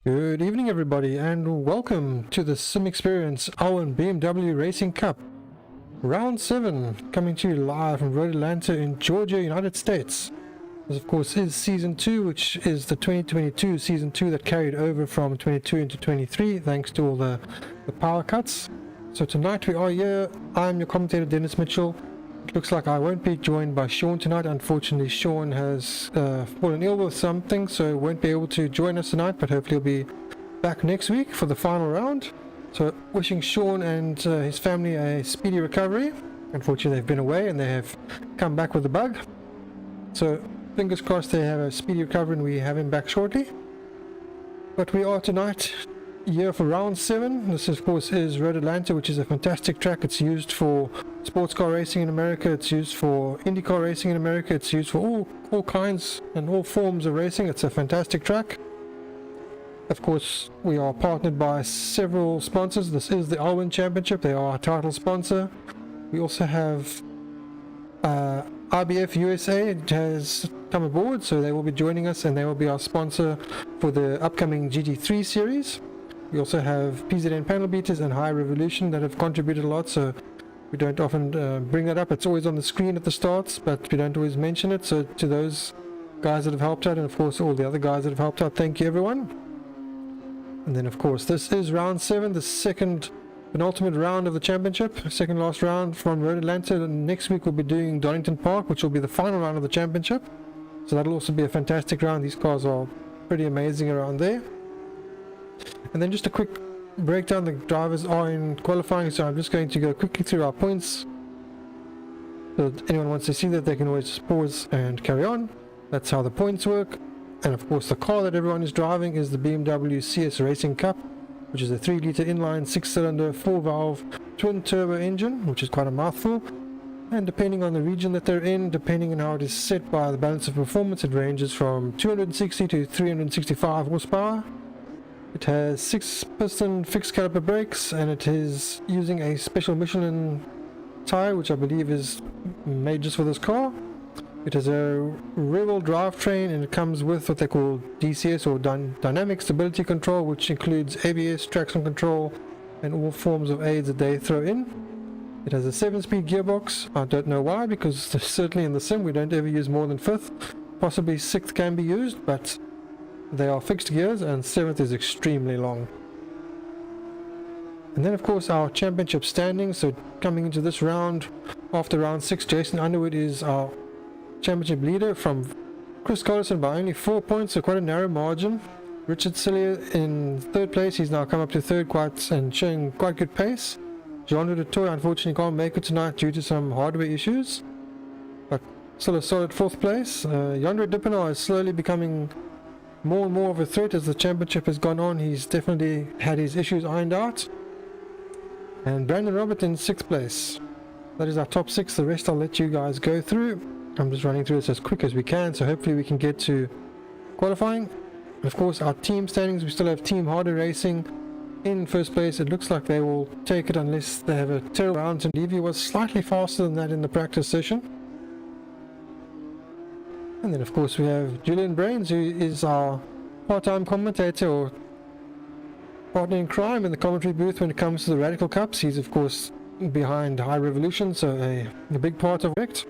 Good evening, everybody, and welcome to the Sim Experience Alwin BMW Racing Cup Round 7, coming to you live from Road Atlanta in Georgia, United States. This, of course, is Season 2, which is the 2022 Season 2 that carried over from 22 into 23, thanks to all the power cuts. So tonight we are here. I'm your commentator, Dennis Mitchell. It looks like I won't be joined by Sean tonight. Unfortunately, Sean has fallen ill with something, so won't be able to join us tonight, but hopefully he'll be back next week for the final round. So wishing Sean and his family a speedy recovery. Unfortunately, they've been away and they have come back with the bug. So fingers crossed they have a speedy recovery and we have him back shortly. But we are tonight here for round 7. This, of course, is Road Atlanta, which is a fantastic track. It's used for sports car racing in America, it's used for IndyCar racing in America, it's used for all kinds and all forms of racing. It's a fantastic track. Of course, we are partnered by several sponsors. This is the Alwin Championship, they are our title sponsor. We also have RBF USA has come aboard, so they will be joining us and they will be our sponsor for the upcoming GT3 series. We also have PZN Panel Beaters and High Revolution that have contributed a lot, so we don't often bring that up. It's always on the screen at the starts, but we don't always mention it. So to those guys that have helped out, and of course all the other guys that have helped out, thank you everyone. And then of course this is round 7, the second penultimate round of the championship, second last round from Road Atlanta. Next week we'll be doing Donington Park, which will be the final round of the championship. So that'll also be a fantastic round. These cars are pretty amazing around there. And then just a quick breakdown. The drivers are in qualifying, so I'm just going to go quickly through our points. So if anyone wants to see that, they can always just pause and carry on. That's how the points work. And of course the car that everyone is driving is the BMW CS Racing Cup, which is a 3-litre inline 6-cylinder 4-valve twin turbo engine, which is quite a mouthful. And depending on the region that they're in, depending on how it is set by the balance of performance, it ranges from 260 to 365 horsepower. It has 6-piston fixed caliper brakes, and it is using a special Michelin tire, which I believe is made just for this car. It has a rear-wheel drivetrain, and it comes with what they call DCS, or Dynamic Stability Control, which includes ABS, traction control, and all forms of aids that they throw in. It has a 7-speed gearbox. I don't know why, because certainly in the sim we don't ever use more than 5th. Possibly 6th can be used, but they are fixed gears, and 7th is extremely long. And then of course our championship standings. So coming into this round, after round 6, Jason Underwood is our championship leader from Chris Collison by only 4 points, so quite a narrow margin. Richard Cillier in 3rd place. He's now come up to 3rd quite and showing quite good pace. Jean de Toy unfortunately can't make it tonight due to some hardware issues, but still a solid 4th place. Yandre Dippenaar is slowly becoming more and more of a threat as the championship has gone on. He's definitely had his issues ironed out. And Brandon Robert in 6th place. That is our top 6. The rest I'll let you guys go through. I'm just running through this as quick as we can, so hopefully we can get to qualifying. And of course our team standings, we still have Team Harder Racing in 1st place. It looks like they will take it unless they have a terrible round, and Levy was slightly faster than that in the practice session. And then of course we have Julian Brains, who is our part-time commentator, or partner in crime in the commentary booth when it comes to the Radical Cups. He's of course behind High Revolution, so a big part of it.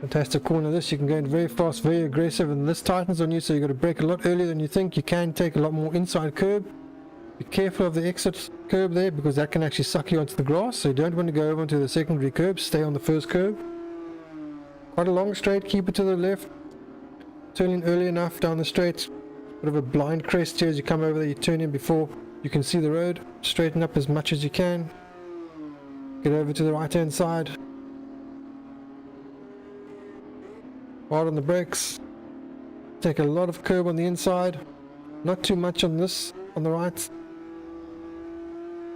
Fantastic corner this. You can go in very fast, very aggressive, and this tightens on you, so you've got to brake a lot earlier than you think. You can take a lot more inside curb. Be careful of the exit curb there, because that can actually suck you onto the grass, so you don't want to go over onto the secondary curb. Stay on the first curb. Quite a long straight, keep it to the left. Turn in early enough down the straight. Bit of a blind crest here as you come over there. You turn in before you can see the road. Straighten up as much as you can. Get over to the right hand side. Hard on the brakes. Take a lot of curb on the inside. Not too much on this, on the right.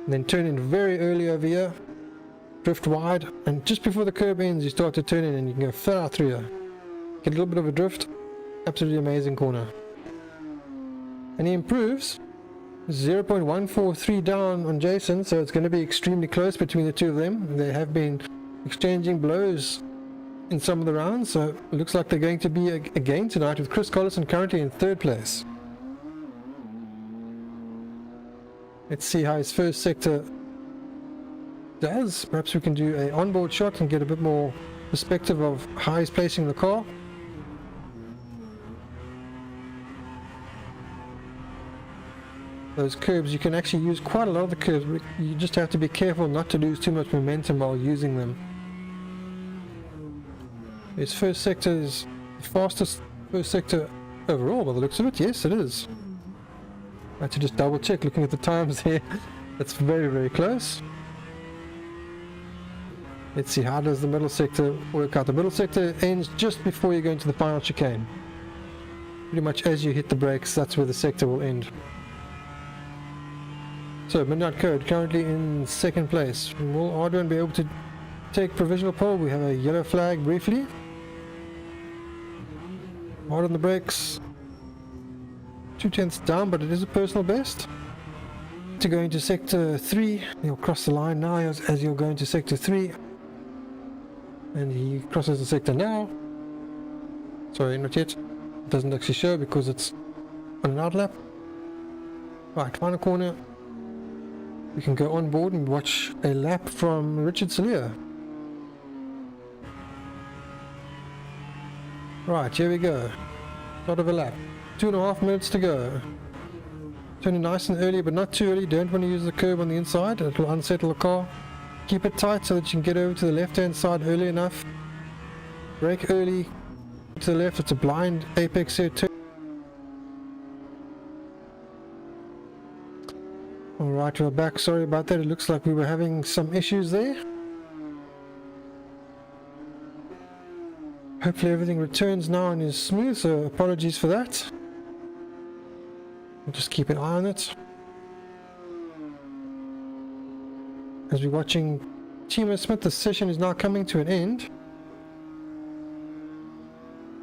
And then turn in very early over here. Drift wide, and just before the curb ends you start to turn in and you can go flat out through here. Get a little bit of a drift. Absolutely amazing corner. And he improves 0.143 down on Jason, so it's going to be extremely close between the two of them. They have been exchanging blows in some of the rounds, so it looks like they're going to be again tonight, with Chris Collison currently in 3rd place. Let's see how his first sector does. Perhaps we can do an onboard shot and get a bit more perspective of how he's placing the car. Those curbs, you can actually use quite a lot of the curbs, but you just have to be careful not to lose too much momentum while using them. His first sector is the fastest first sector overall by the looks of it. Yes, it is. I had to just double check looking at the times here. That's very, very close. Let's see, how does the middle sector work out? The middle sector ends just before you go into the final chicane. Pretty much as you hit the brakes, that's where the sector will end. So, Midnight Code currently in 2nd place. Will Alwin be able to take provisional pole? We have a yellow flag briefly. Hard on the brakes. 2/10 down, but it is a personal best. To go into sector 3, he'll cross the line now as you'll go into sector 3. And he crosses the sector now. Sorry, not yet. It doesn't actually show because it's on an outlap. Right, final corner. We can go on board and watch a lap from Richard Salia. Right, here we go. Start of a lap. 2.5 minutes to go. Turning nice and early, but not too early. Don't want to use the curb on the inside. It will unsettle the car. Keep it tight so that you can get over to the left-hand side early enough. Brake early. To the left, it's a blind apex here too. Alright, we're back. Sorry about that. It looks like we were having some issues there. Hopefully everything returns now and is smooth, so apologies for that. We'll just keep an eye on it. As we're watching Timo Smith, the session is now coming to an end.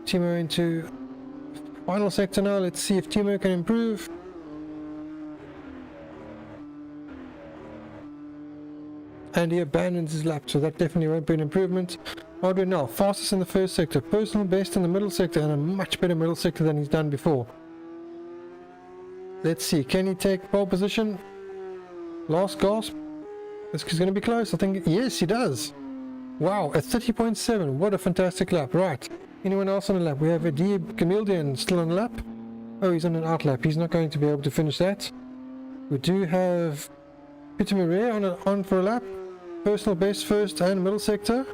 Timo into final sector now. Let's see if Timo can improve. And he abandons his lap, so that definitely won't be an improvement. Alwin now, fastest in the first sector, personal best in the middle sector, and a much better middle sector than he's done before. Let's see, can he take pole position? Last gasp. This is going to be close, I think. Yes, he does. Wow, at 30.7, what a fantastic lap. Right, anyone else on the lap? We have Adib Camildian still on the lap. Oh, he's on an out lap. He's not going to be able to finish that. We do have Peter Maria on for a lap. Personal best first and middle sector.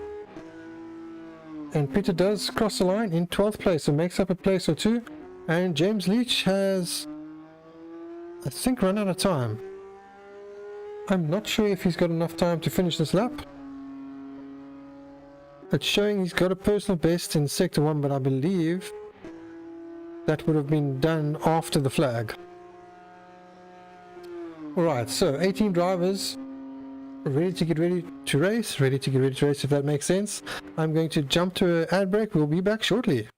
And Peter does cross the line in 12th place, so makes up a place or two. And James Leach has, I think, run out of time. I'm not sure if he's got enough time to finish this lap. It's showing he's got a personal best in sector 1, but I believe that would have been done after the flag. Alright, so 18 drivers ready to get ready to race, if that makes sense. I'm going to jump to an ad break. We'll be back shortly.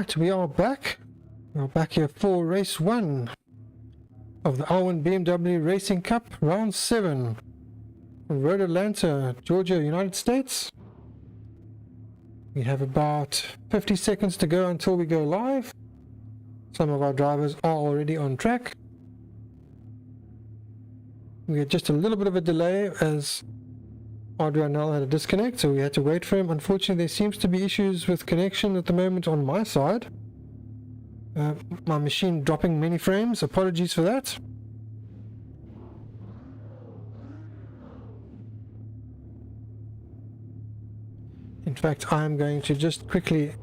Right, we are back. We're back here for race 1 of the Alwin BMW Racing Cup, round 7. From Road Atlanta, Georgia, United States. We have about 50 seconds to go until we go live. Some of our drivers are already on track. We had just a little bit of a delay as Adrian had a disconnect, so we had to wait for him. Unfortunately, there seems to be issues with connection at the moment on my side. My machine dropping many frames. Apologies for that. In fact, I'm going to just quickly